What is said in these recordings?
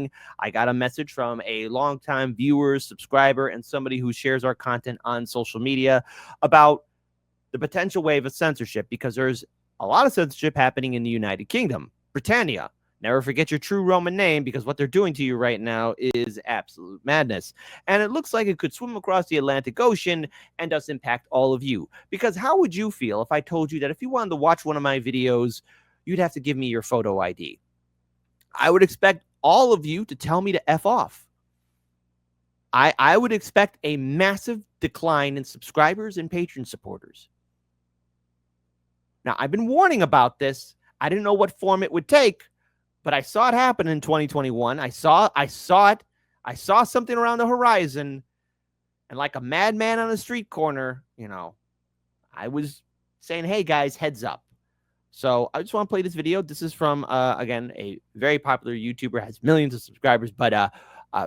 morning, I got a message from a longtime viewer, subscriber, and somebody who shares our content on social media about the potential wave of censorship, because there's a lot of censorship happening in the United Kingdom. Britannia. Never forget your true Roman name, because what they're doing to you right now is absolute madness. And it looks like it could swim across the Atlantic Ocean and does impact all of you. Because how would you feel if I told you that if you wanted to watch one of my videos, you'd have to give me your photo ID? I would expect all of you to tell me to F off. I would expect a massive decline in subscribers and patron supporters. Now, I've been warning about this. I didn't know what form it would take, but I saw it happen in 2021. I saw it. I saw something around the horizon, and like a madman on a street corner, I was saying, hey, guys, heads up. So I just want to play this video. This is from, again, a very popular YouTuber, has millions of subscribers. But,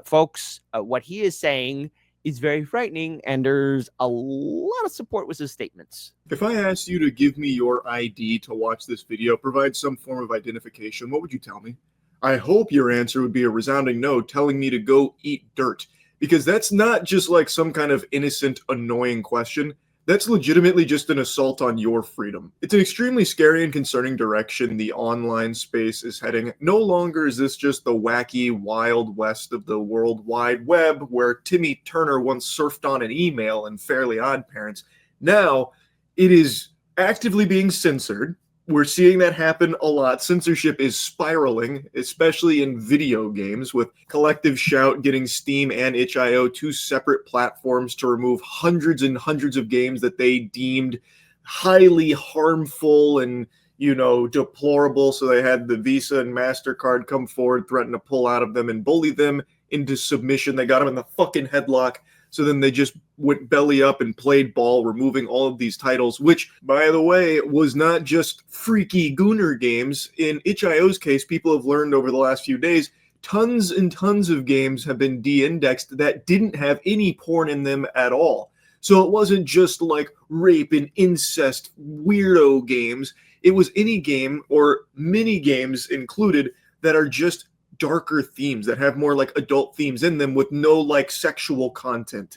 folks, what he is saying is very frightening, and there's a lot of support with his statements. If I asked you to give me your ID to watch this video, provide some form of identification, what would you tell me? I hope your answer would be a resounding no, telling me to go eat dirt. Because that's not just like some kind of innocent, annoying question. That's legitimately just an assault on your freedom. It's an extremely scary and concerning direction the online space is heading. No longer is this just the wacky wild west of the World Wide Web where Timmy Turner once surfed on an email and Fairly Odd Parents. Now, it is actively being censored. We're seeing that happen a lot. Censorship is spiraling, especially in video games, with Collective Shout getting Steam and itch.io, two separate platforms, to remove hundreds and hundreds of games that they deemed highly harmful and, deplorable. So they had the Visa and MasterCard come forward, threaten to pull out of them and bully them into submission. They got them in the fucking headlock. So then they just went belly up and played ball, removing all of these titles, which, by the way, was not just freaky gooner games. In itch.io's case, people have learned over the last few days, tons and tons of games have been de-indexed that didn't have any porn in them at all. So it wasn't just like rape and incest weirdo games. It was any game or mini games included that are just darker themes, that have more like adult themes in them with no like sexual content.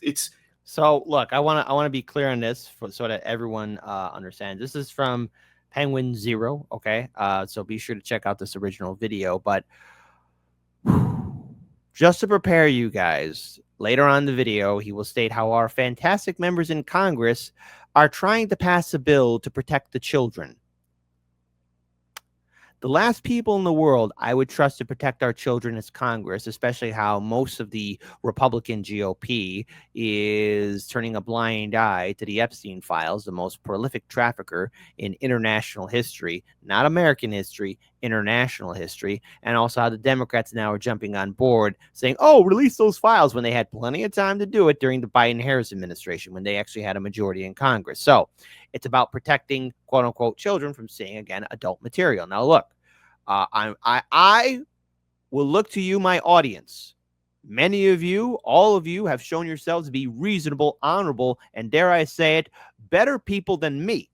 So look, I want to be clear on this so that everyone understands. This is from Penguin Zero. Okay. So be sure to check out this original video, but just to prepare you guys, later on in the video, he will state how our fantastic members in Congress are trying to pass a bill to protect the children. The last people in the world I would trust to protect our children is Congress, especially how most of the Republican GOP is turning a blind eye to the Epstein files, the most prolific trafficker in international history, not American history, international history, and also how the Democrats now are jumping on board saying, oh, release those files, when they had plenty of time to do it during the Biden-Harris administration when they actually had a majority in Congress. So it's about protecting, quote unquote, children from seeing, again, adult material. Now, look, I will look to you, my audience. Many of you, all of you, have shown yourselves to be reasonable, honorable, and dare I say it, better people than me.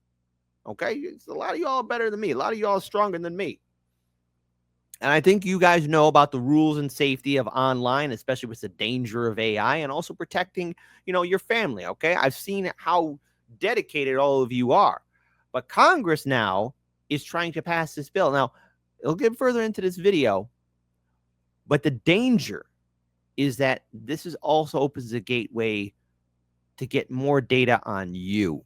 Okay? A lot of y'all are better than me. A lot of y'all are stronger than me. And I think you guys know about the rules and safety of online, especially with the danger of AI, and also protecting, your family. Okay? I've seen how dedicated all of you are. But Congress now is trying to pass this bill. Now, it'll get further into this video, but the danger is that this is also opens a gateway to get more data on you,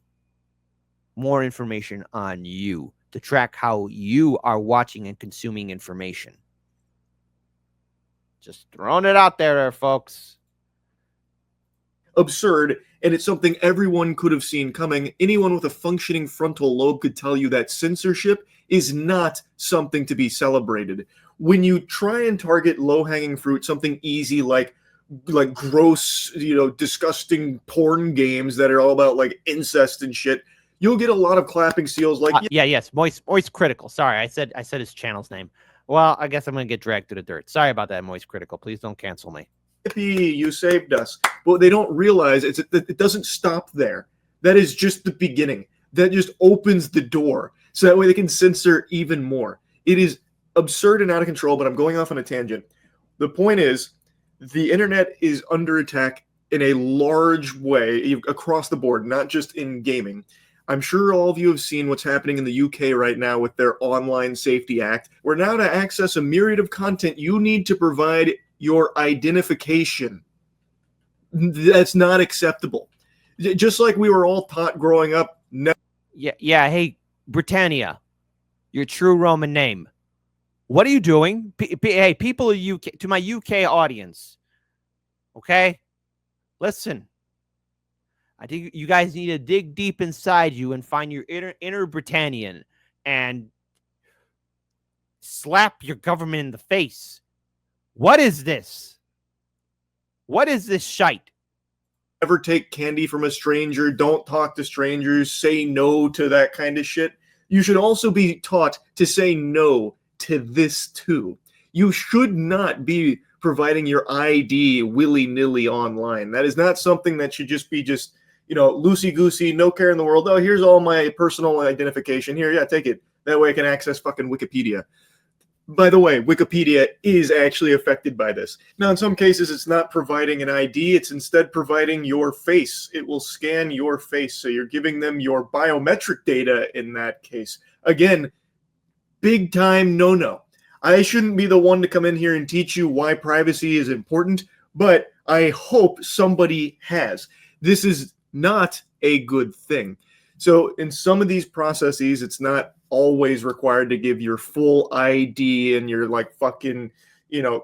more information on you, to track how you are watching and consuming information. Just throwing it out there, folks. Absurd, and it's something everyone could have seen coming. Anyone with a functioning frontal lobe could tell you that censorship is not something to be celebrated. When you try and target low-hanging fruit, something easy like gross, disgusting porn games that are all about like incest and shit, you'll get a lot of clapping seals like yes, MoistCr1TiKaL. Sorry, I said his channel's name. Well, I guess I'm gonna get dragged through the dirt. Sorry about that, MoistCr1TiKaL. Please don't cancel me. You saved us. Well, they don't realize it doesn't stop there. That is just the beginning. That just opens the door. So that way they can censor even more. It is absurd and out of control, but I'm going off on a tangent. The point is, the internet is under attack in a large way across the board, not just in gaming. I'm sure all of you have seen what's happening in the UK right now with their Online Safety Act, where now to access a myriad of content, you need to provide your identification. That's not acceptable. Just like we were all taught growing up. Yeah. Hey, Britannia, your true Roman name. What are you doing? Hey, people of UK, to my UK audience. Okay? Listen. I think you guys need to dig deep inside you and find your inner Britannian and slap your government in the face. What is this? What is this shite? Never take candy from a stranger. Don't talk to strangers. Say no to that kind of shit. You should also be taught to say no to this too. You should not be providing your ID willy-nilly online. That is not something that should just be loosey-goosey, no care in the world. Oh, here's all my personal identification. Here, yeah, take it. That way I can access fucking Wikipedia. By the way, Wikipedia is actually affected by this. Now, in some cases, it's not providing an ID. It's instead providing your face. It will scan your face. So you're giving them your biometric data in that case. Again, big time no-no. I shouldn't be the one to come in here and teach you why privacy is important, but I hope somebody has. This is not a good thing. So in some of these processes, it's not always required to give your full ID and your fucking,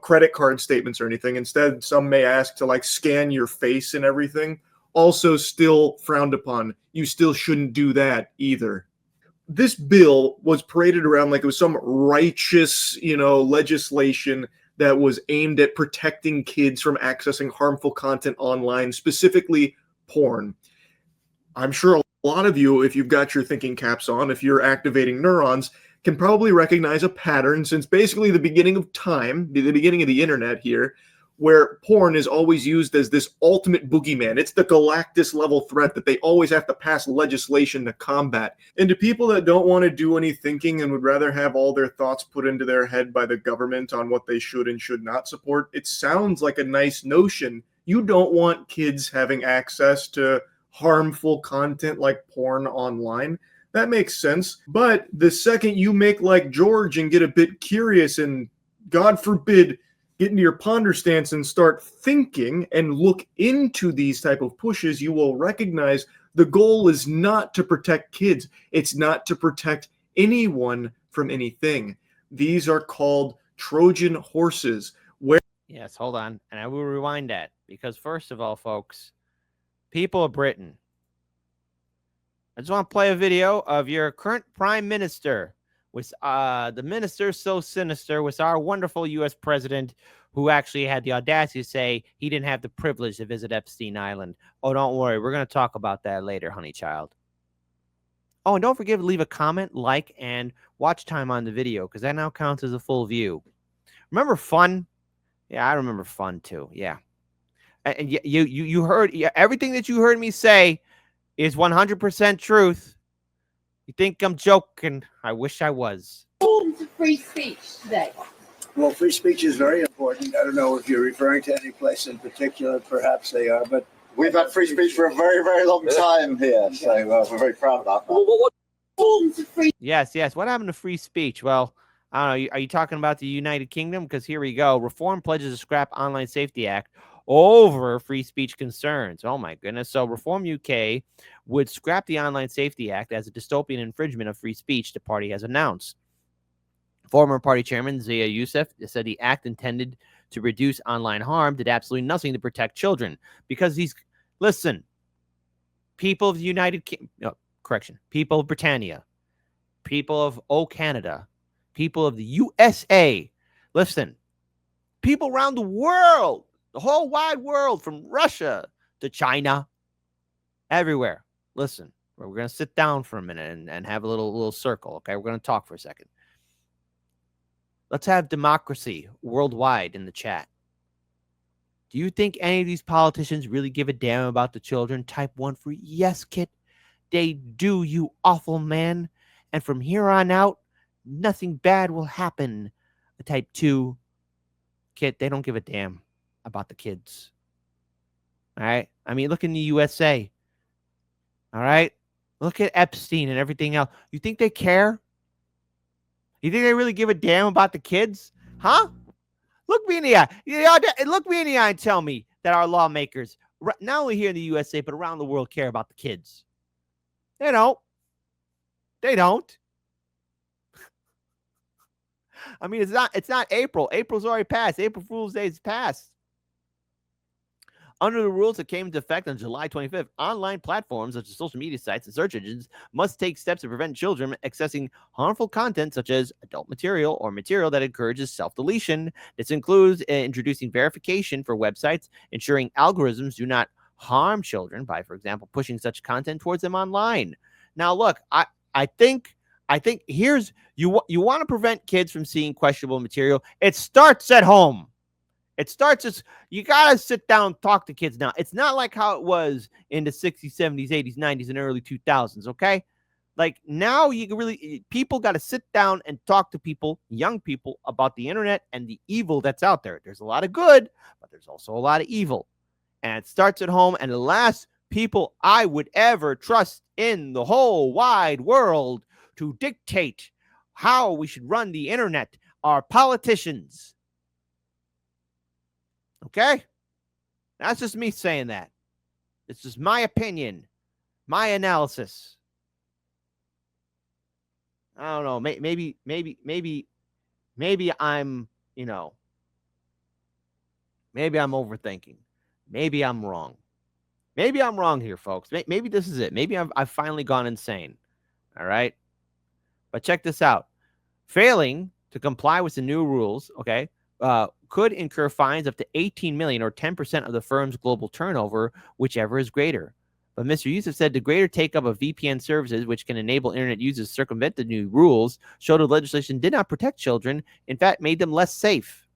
credit card statements or anything. Instead, some may ask to scan your face and everything. Also still frowned upon. You still shouldn't do that either. This bill was paraded around like it was some righteous, legislation that was aimed at protecting kids from accessing harmful content online, specifically porn. I'm sure a lot of you, if you've got your thinking caps on, if you're activating neurons, can probably recognize a pattern since basically the beginning of time, the beginning of the internet here, where porn is always used as this ultimate boogeyman. It's the Galactus level threat that they always have to pass legislation to combat. And to people that don't want to do any thinking and would rather have all their thoughts put into their head by the government on what they should and should not support, it sounds like a nice notion. You don't want kids having access to harmful content like porn online. That makes sense. But the second you make like George and get a bit curious and, God forbid, get into your ponder stance and start thinking and look into these type of pushes, you will recognize the goal is not to protect kids. It's not to protect anyone from anything. These are called Trojan horses. Yes, hold on. And I will rewind that because first of all, folks, people of Britain, I just want to play a video of your current prime minister with the minister so sinister was our wonderful U.S. president who actually had the audacity to say he didn't have the privilege to visit Epstein Island. Oh, don't worry. We're going to talk about that later, honey child. Oh, and don't forget to leave a comment, like, and watch time on the video because that now counts as a full view. Remember fun? Yeah, I remember fun too. Yeah. And you heard everything that you heard me say is 100% truth. You think I'm joking? I wish I was. Importance of free speech today. Well, free speech is very important. I don't know if you're referring to any place in particular. Perhaps they are, but we've had free speech for a very, very long time here, so we're very proud about that. Yes. What happened to free speech? Well, I don't know. Are you talking about the United Kingdom? Because here we go. Reform pledges to scrap Online Safety Act over free speech concerns. Oh, my goodness. So Reform UK would scrap the Online Safety Act as a dystopian infringement of free speech, the party has announced. Former party chairman Zia Youssef said the act intended to reduce online harm did absolutely nothing to protect children because people of the United Kingdom, people of Britannia, people of Canada, people of the USA, listen, people around the world, the whole wide world, from Russia to China, everywhere. Listen, we're going to sit down for a minute and have a little circle, okay? We're going to talk for a second. Let's have democracy worldwide in the chat. Do you think any of these politicians really give a damn about the children? Type 1 for yes, Kit. They do, you awful man. And from here on out, nothing bad will happen. Type 2. They don't give a damn about the kids. All right. I mean, look in the USA. All right. Look at Epstein and everything else. You think they care? You think they really give a damn about the kids? Huh? Look me in the eye. Look me in the eye and tell me that our lawmakers, not only here in the USA, but around the world, care about the kids. They don't. They don't. I mean, it's not April. April's already passed. April Fool's Day is passed. Under the rules that came into effect on July 25th, online platforms such as social media sites and search engines must take steps to prevent children accessing harmful content such as adult material or material that encourages self-deletion. This includes introducing verification for websites, ensuring algorithms do not harm children by, for example, pushing such content towards them online. Now, look, I think here's you want to prevent kids from seeing questionable material. It starts at home. It starts as you got to sit down and talk to kids now. It's not like how it was in the 60s, 70s, 80s, 90s, and early 2000s, okay? Like now people got to sit down and talk to people, young people, about the internet and the evil that's out there. There's a lot of good, but there's also a lot of evil. And it starts at home, and the last people I would ever trust in the whole wide world to dictate how we should run the internet are politicians. Okay? That's just me saying that. It's just my opinion, my analysis. I don't know. Maybe I'm, maybe I'm overthinking. Maybe I'm wrong. Maybe I'm wrong here, folks. Maybe this is it. Maybe I've finally gone insane. All right? But check this out. Failing to comply with the new rules, okay, could incur fines up to 18 million or 10% of the firm's global turnover, whichever is greater. But Mr. Youssef said the greater take-up of VPN services, which can enable internet users to circumvent the new rules, showed the legislation did not protect children, in fact, made them less safe.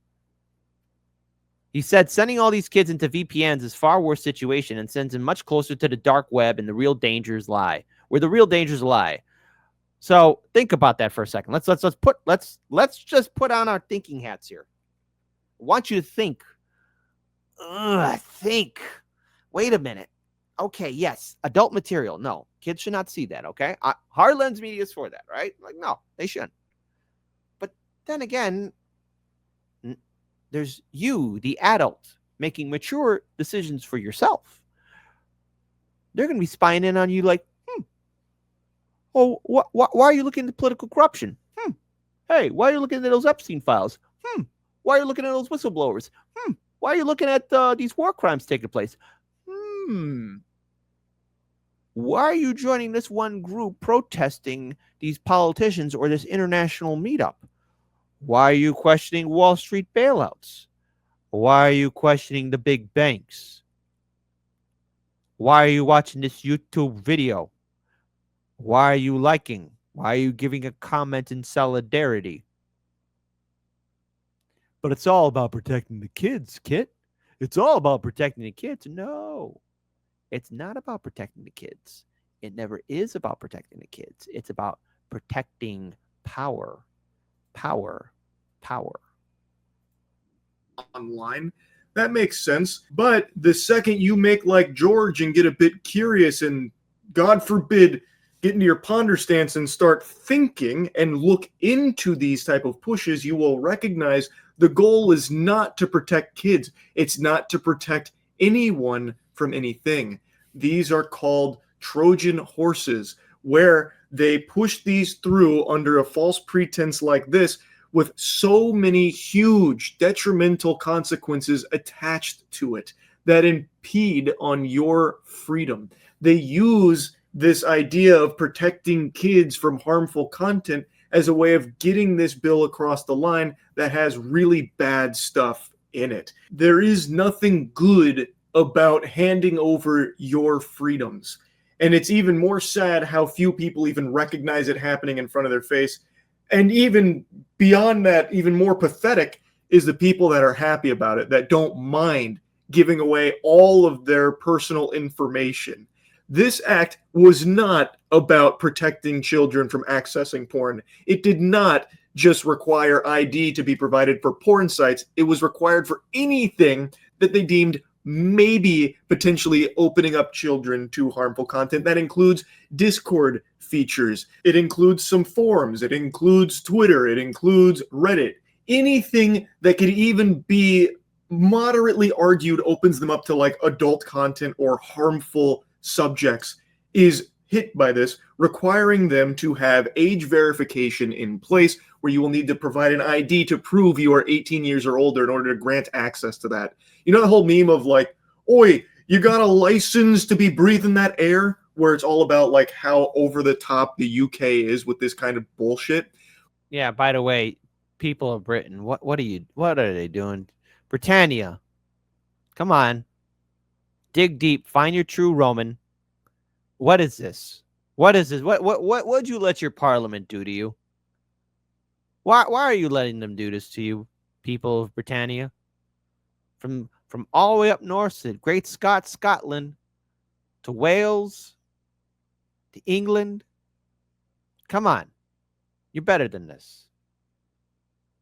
He said sending all these kids into VPNs is far worse situation and sends them much closer to the dark web and the real dangers lie, where the real dangers lie. So think about that for a second. Let's just put on our thinking hats here. I want you to think. Wait a minute. Okay, yes, adult material. No, kids should not see that, okay? Hard Lens Media is for that, right? Like, no, they shouldn't. But then again, there's you, the adult, making mature decisions for yourself. They're going to be spying in on you like, oh, why are you looking at political corruption? Hey, why are you looking at those Epstein files? Why are you looking at those whistleblowers? Why are you looking at these war crimes taking place? Why are you joining this one group protesting these politicians or this international meetup? Why are you questioning Wall Street bailouts? Why are you questioning the big banks? Why are you watching this YouTube video? Why are you liking? Why are you giving a comment in solidarity? But it's all about protecting the kids, Kit. It's all about protecting the kids. No, it's not about protecting the kids. It never is about protecting the kids. It's about protecting power. Power. Online. That makes sense. But the second you make like George and get a bit curious and, God forbid, get into your ponder stance and start thinking and look into these type of pushes, you will recognize the goal is not to protect kids. It's not to protect anyone from anything. These are called Trojan horses, where they push these through under a false pretense like this with so many huge detrimental consequences attached to it that impede on your freedom. They use this idea of protecting kids from harmful content as a way of getting this bill across the line that has really bad stuff in it. There is nothing good about handing over your freedoms. And it's even more sad how few people even recognize it happening in front of their face. And even beyond that, even more pathetic is the people that are happy about it, that don't mind giving away all of their personal information. This act was not about protecting children from accessing porn. It did not just require ID to be provided for porn sites. It was required for anything that they deemed maybe potentially opening up children to harmful content. That includes Discord features. It includes some forums. It includes Twitter. It includes Reddit. Anything that could even be moderately argued opens them up to like adult content or harmful subjects is hit by this, requiring them to have age verification in place where you will need to provide an ID to prove you are 18 years or older in order to grant access to that. You know the whole meme of like, oi, you got a license to be breathing that air? Where it's all about like how over the top the UK is with this kind of bullshit. Yeah, by the way, people of Britain, what are they doing? Britannia, come on. Dig deep, find your true Roman. What is this? What is this? What would you let your parliament do to you? Why are you letting them do this to you, people of Britannia? From all the way up north to Great Scotland, to Wales, to England. Come on. You're better than this.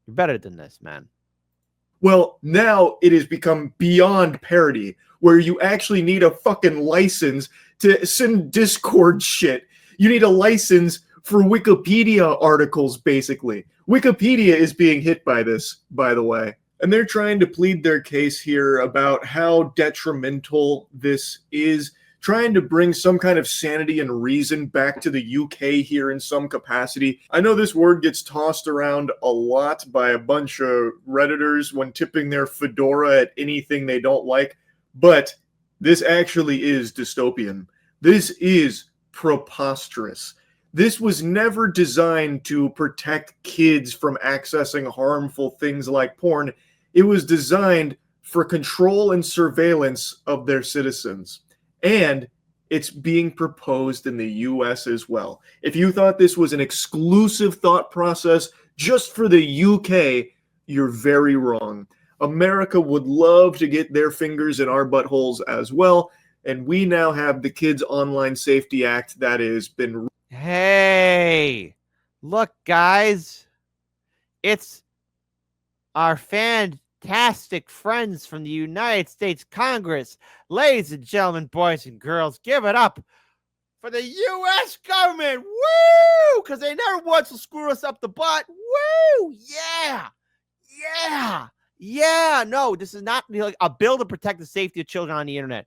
You're better than this, man. Well, now it has become beyond parody, where you actually need a fucking license to send Discord shit. You need a license for Wikipedia articles, basically. Wikipedia is being hit by this, by the way. And they're trying to plead their case here about how detrimental this is, trying to bring some kind of sanity and reason back to the UK here in some capacity. I know this word gets tossed around a lot by a bunch of Redditors when tipping their fedora at anything they don't like, but this actually is dystopian. This is preposterous. This was never designed to protect kids from accessing harmful things like porn. It was designed for control and surveillance of their citizens. And it's being proposed in the US as well. If you thought this was an exclusive thought process just for the UK, you're very wrong. America would love to get their fingers in our buttholes as well. And we now have the Kids Online Safety Act that has been... Hey, look, guys. It's our fantastic friends from the United States Congress. Ladies and gentlemen, boys and girls, give it up for the U.S. government. Woo! Because they never once will screw us up the butt. Woo! Yeah! Yeah! Yeah! No, this is not like a bill to protect the safety of children on the internet.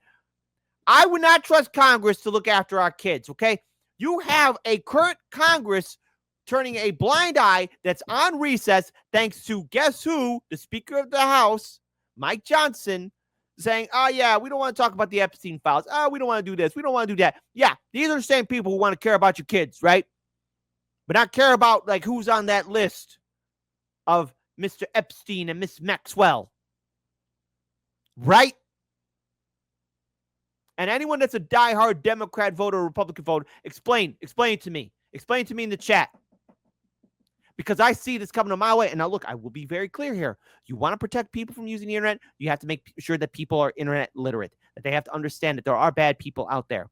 I would not trust Congress to look after our kids, okay? You have a current Congress turning a blind eye that's on recess thanks to, guess who, the Speaker of the House, Mike Johnson, saying, oh, yeah, we don't want to talk about the Epstein files. Oh, we don't want to do this. We don't want to do that. Yeah, these are the same people who want to care about your kids, right? But not care about, like, who's on that list of Mr. Epstein and Miss Maxwell. Right? And anyone that's a diehard Democrat voter or Republican voter, explain it to me. Explain it to me in the chat. Because I see this coming to my way. And now, look, I will be very clear here. You want to protect people from using the internet, you have to make sure that people are internet literate, that they have to understand that there are bad people out there.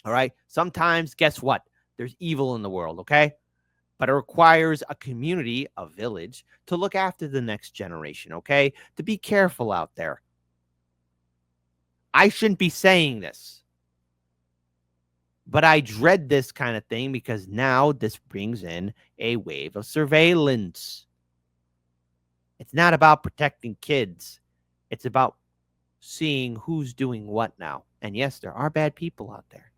All right? Sometimes, guess what? There's evil in the world, okay? But it requires a community, a village, to look after the next generation, okay? To be careful out there. I shouldn't be saying this, but I dread this kind of thing because now this brings in a wave of surveillance. It's not about protecting kids. It's about seeing who's doing what now. And yes, there are bad people out there.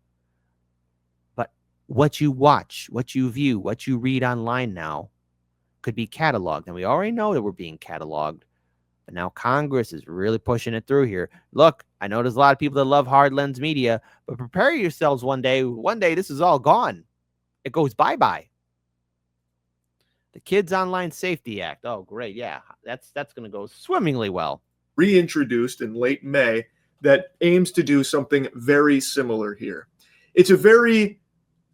But what you watch, what you view, what you read online now could be cataloged. And we already know that we're being cataloged. But now Congress is really pushing it through here. Look, I know there's a lot of people that love hard lens media, but prepare yourselves one day. One day, this is all gone. It goes bye-bye. The Kids Online Safety Act. Oh, great. Yeah, that's going to go swimmingly well. Reintroduced in late May that aims to do something very similar here. It's a very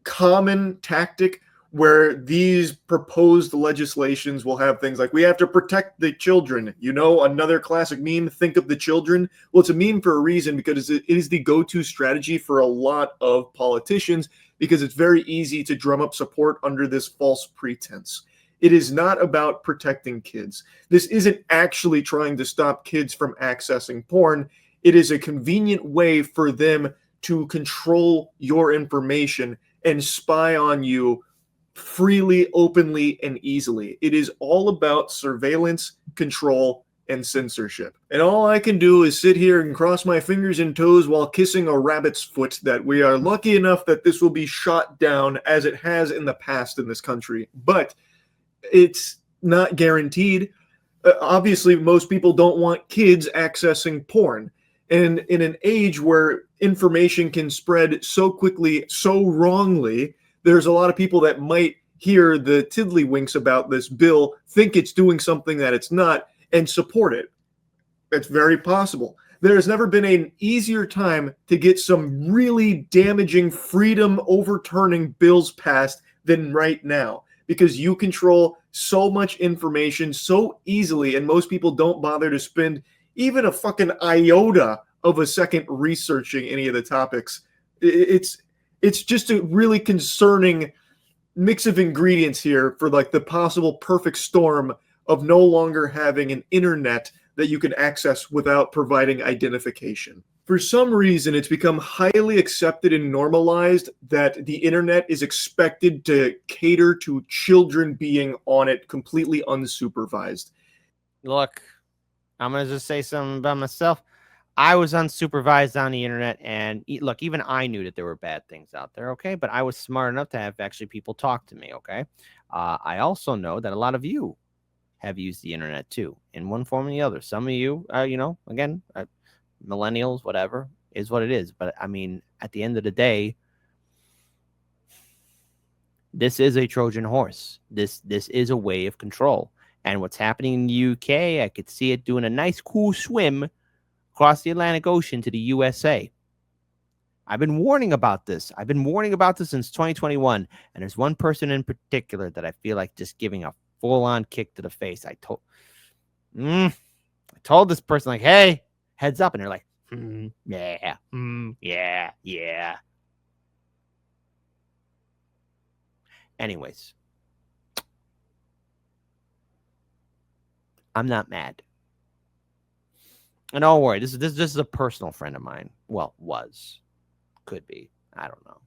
common tactic where these proposed legislations will have things like, we have to protect the children. You know, another classic meme, think of the children. Well, it's a meme for a reason, because it is the go-to strategy for a lot of politicians, because it's very easy to drum up support under this false pretense. It is not about protecting kids. This isn't actually trying to stop kids from accessing porn. It is a convenient way for them to control your information and spy on you freely, openly, and easily. It is all about surveillance, control, and censorship. And all I can do is sit here and cross my fingers and toes while kissing a rabbit's foot that we are lucky enough that this will be shot down as it has in the past in this country. But it's not guaranteed. Obviously, most people don't want kids accessing porn. And in an age where information can spread so quickly, so wrongly, there's a lot of people that might hear the tiddlywinks about this bill, think it's doing something that it's not, and support it. It's very possible. There has never been an easier time to get some really damaging freedom overturning bills passed than right now, because you control so much information so easily, and most people don't bother to spend even a fucking iota of a second researching any of the topics. It's just a really concerning mix of ingredients here for like the possible perfect storm of no longer having an internet that you can access without providing identification. For some reason, it's become highly accepted and normalized that the internet is expected to cater to children being on it completely unsupervised. Look, I'm going to just say something about myself. I was unsupervised on the internet, and look, even I knew that there were bad things out there, okay? But I was smart enough to have actually people talk to me, okay? I also know that a lot of you have used the internet too, in one form or the other. Some of you, again, millennials, whatever, is what it is. But I mean, at the end of the day, this is a Trojan horse. This is a way of control. And what's happening in the UK, I could see it doing a nice, cool swim across the Atlantic Ocean to the USA. I've been warning about this. I've been warning about this since 2021. And there's one person in particular that I feel like just giving a full-on kick to the face. I told this person, like, hey, heads up. And they're like, yeah. Anyways, I'm not mad. And don't worry, this is a personal friend of mine. Well, could be. I don't know.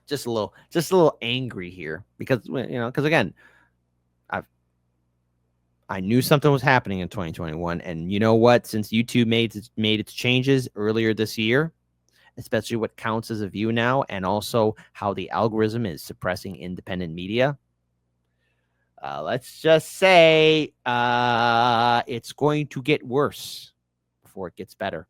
Just a little angry here because again, I knew something was happening in 2021, and you know what? Since YouTube made its changes earlier this year, especially what counts as a view now, and also how the algorithm is suppressing independent media. Let's just say it's going to get worse before it gets better.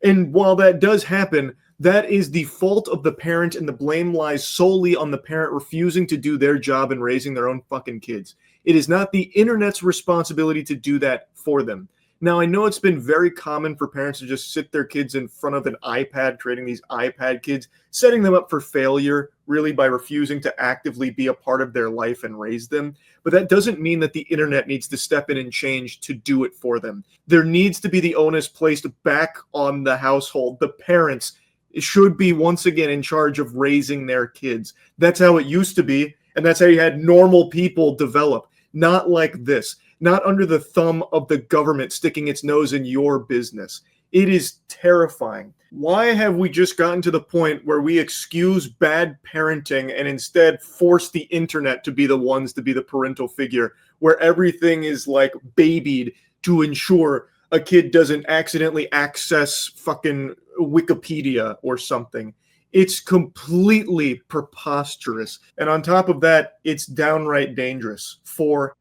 And while that does happen, that is the fault of the parent, and the blame lies solely on the parent refusing to do their job in raising their own fucking kids. It is not the internet's responsibility to do that for them. Now, I know it's been very common for parents to just sit their kids in front of an iPad, creating these iPad kids, setting them up for failure, really, by refusing to actively be a part of their life and raise them. But that doesn't mean that the internet needs to step in and change to do it for them. There needs to be the onus placed back on the household. The parents should be once again in charge of raising their kids. That's how it used to be, and that's how you had normal people develop. Not like this. Not under the thumb of the government sticking its nose in your business. It is terrifying. Why have we just gotten to the point where we excuse bad parenting and instead force the internet to be the ones to be the parental figure, where everything is like babied to ensure a kid doesn't accidentally access fucking Wikipedia or something? It's completely preposterous. And on top of that, it's downright dangerous for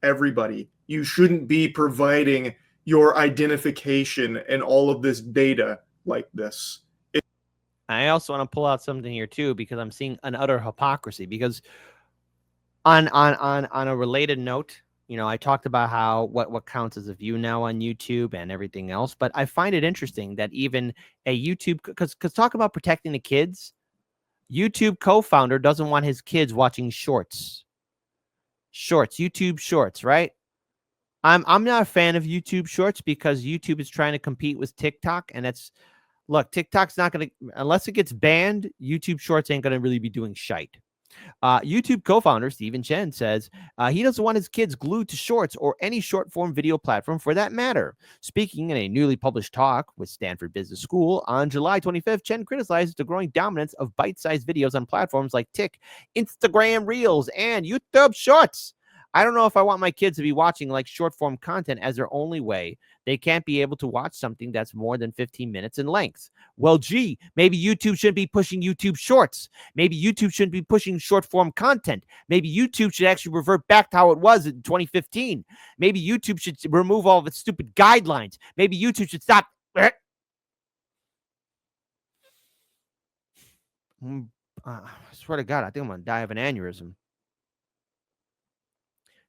everybody. You shouldn't be providing your identification and all of this data like this. I also want to pull out something here too, because I'm seeing an utter hypocrisy. Because on a related note, I talked about how what counts as a view now on YouTube and everything else, but I find it interesting that even a YouTube, because talk about protecting the kids, YouTube co-founder doesn't want his kids watching YouTube shorts, right? I'm not a fan of YouTube shorts because YouTube is trying to compete with TikTok, and that's Look, TikTok's not going to, unless it gets banned, YouTube Shorts ain't going to really be doing shite. YouTube co-founder Stephen Chen says he doesn't want his kids glued to Shorts or any short-form video platform for that matter. Speaking in a newly published talk with Stanford Business School on July 25th, Chen criticized the growing dominance of bite-sized videos on platforms like Tik, Instagram Reels, and YouTube Shorts. I don't know if I want my kids to be watching like short-form content as their only way. They can't be able to watch something that's more than 15 minutes in length. Well, gee, maybe YouTube shouldn't be pushing YouTube Shorts. Maybe YouTube shouldn't be pushing short-form content. Maybe YouTube should actually revert back to how it was in 2015. Maybe YouTube should remove all of its stupid guidelines. Maybe YouTube should stop. I swear to God, I think I'm going to die of an aneurysm.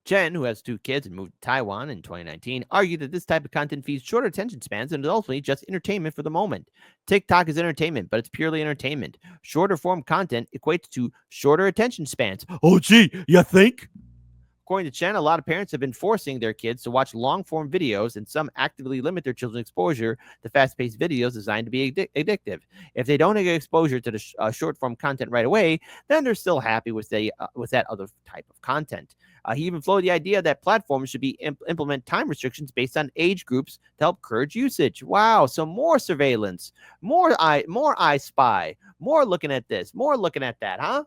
Chen, who has 2 kids and moved to Taiwan in 2019, argued that this type of content feeds shorter attention spans and is ultimately just entertainment for the moment. TikTok is entertainment, but it's purely entertainment. Shorter form content equates to shorter attention spans. Oh, gee, you think? According to Chen, a lot of parents have been forcing their kids to watch long-form videos, and some actively limit their children's exposure to fast-paced videos designed to be addictive. If they don't get exposure to the short-form content right away, then they're still happy with that other type of content. He even floated the idea that platforms should be implement time restrictions based on age groups to help encourage usage. Wow, so more surveillance, more I spy, more looking at this, more looking at that, huh?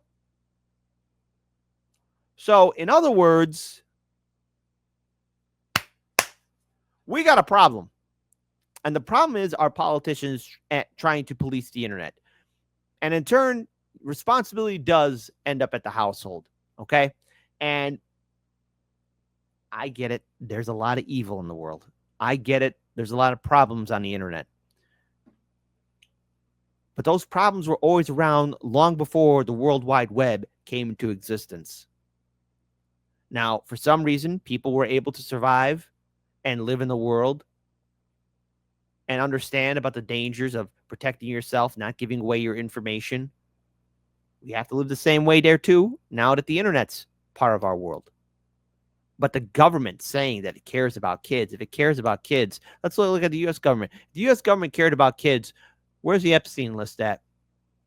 So, in other words, we got a problem. And the problem is our politicians trying to police the internet. And in turn, responsibility does end up at the household, okay? And I get it. There's a lot of evil in the world. I get it. There's a lot of problems on the internet. But those problems were always around long before the World Wide Web came into existence. Now, for some reason, people were able to survive and live in the world and understand about the dangers of protecting yourself, not giving away your information. We have to live the same way there too, now that the internet's part of our world. But the government saying that it cares about kids, if it cares about kids, let's look at the U.S. government. If the U.S. government cared about kids, where's the Epstein list at?